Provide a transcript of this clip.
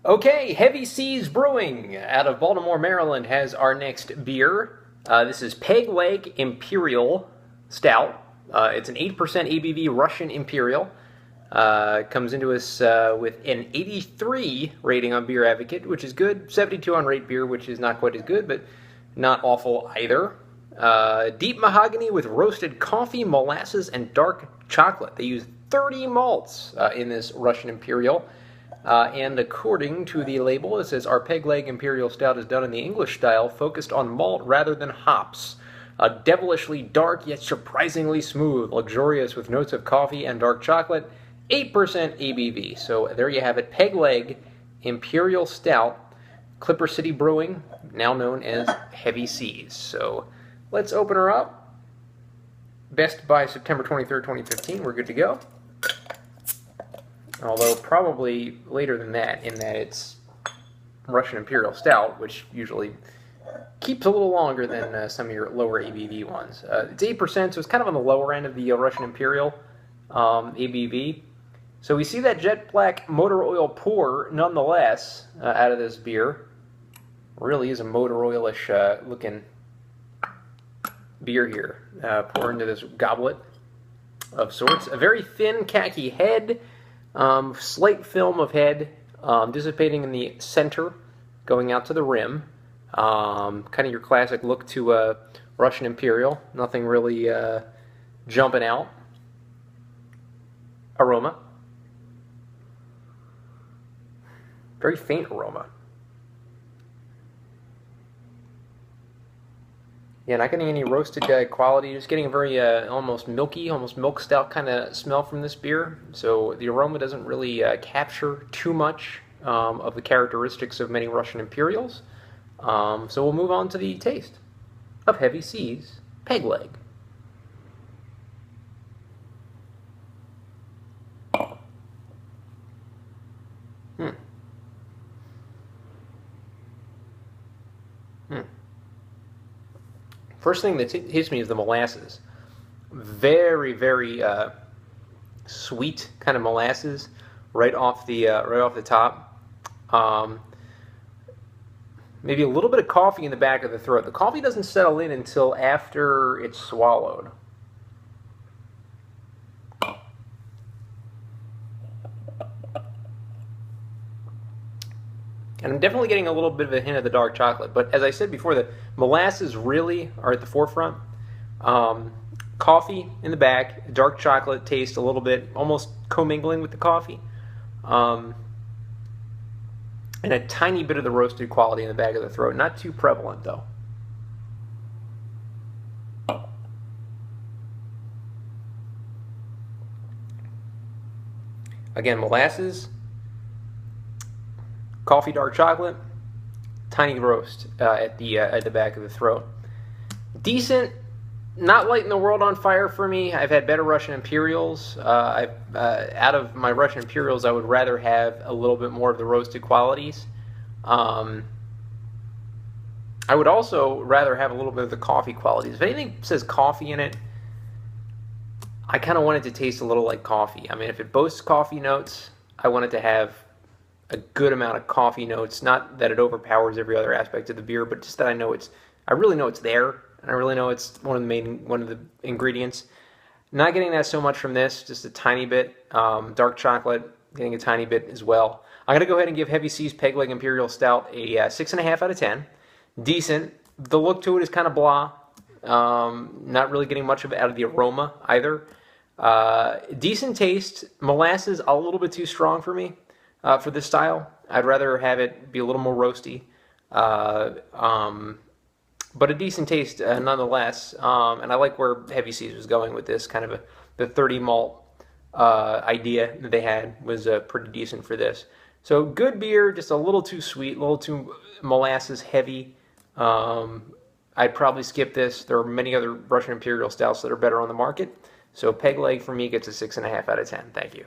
Okay, Heavy Seas Brewing out of Baltimore, Maryland has our next beer. This is Peg Leg Imperial Stout. It's an 8% ABV Russian Imperial. Comes into us with an 83 rating on Beer Advocate, which is good. 72 on Rate Beer, which is not quite as good, but not awful either. Deep mahogany with roasted coffee, molasses, and dark chocolate. They use 30 malts in this Russian Imperial. And according to the label, it says, our Peg Leg Imperial Stout is done in the English style, focused on malt rather than hops. Devilishly dark, yet surprisingly smooth, luxurious with notes of coffee and dark chocolate, 8% ABV. So there you have it, Peg Leg Imperial Stout, Clipper City Brewing, now known as Heavy Seas. So let's open her up. Best by September 23rd, 2015. We're good to go. Although probably later than that, in that it's Russian Imperial Stout, which usually keeps a little longer than some of your lower ABV ones. It's 8%, so it's kind of on the lower end of the Russian Imperial ABV. So we see that jet black motor oil pour, nonetheless, out of this beer. Really is a motor oilish looking beer here. Pour into this goblet of sorts. A very thin khaki head. Slight film of head dissipating in the center, going out to the rim. Kind of your classic look to Russian Imperial. Nothing really jumping out. Aroma. Very faint aroma. Yeah, not getting any roasted quality, just getting a very almost milky, almost milk stout kind of smell from this beer. So the aroma doesn't really capture too much of the characteristics of many Russian Imperials. So we'll move on to the taste of Heavy Seas Peg Leg. First thing that hits me is the molasses. Very, very sweet kind of molasses right off the top. Maybe a little bit of coffee in the back of the throat. The coffee doesn't settle in until after it's swallowed. And I'm definitely getting a little bit of a hint of the dark chocolate. But as I said before, the molasses really are at the forefront. Coffee in the back, dark chocolate taste a little bit, almost commingling with the coffee. And a tiny bit of the roasted quality in the back of the throat. Not too prevalent, though. Again, molasses, coffee, dark chocolate, tiny roast at the back of the throat. Decent, not lighting the world on fire for me. I've had better Russian Imperials. Out of my Russian Imperials, I would rather have a little bit more of the roasted qualities. I would also rather have a little bit of the coffee qualities. If anything says coffee in it, I kind of want it to taste a little like coffee. I mean, if it boasts coffee notes, I want it to have a good amount of coffee notes. Not that it overpowers every other aspect of the beer, but just that I really know it's there, and I really know it's one of the ingredients. Not getting that so much from this, just a tiny bit. Dark chocolate, getting a tiny bit as well. I'm going to go ahead and give Heavy Seas Peg Leg Imperial Stout a 6.5 out of 10. Decent. The look to it is kind of blah. Not really getting much of it out of the aroma either. Decent taste. Molasses a little bit too strong for me. For this style, I'd rather have it be a little more roasty, but a decent taste nonetheless. And I like where Heavy Seas was going with this kind of the 30 malt idea that they had was pretty decent for this. So good beer, just a little too sweet, a little too molasses heavy. I'd probably skip this. There are many other Russian Imperial stouts that are better on the market. So Peg Leg for me gets a 6.5 out of 10. Thank you.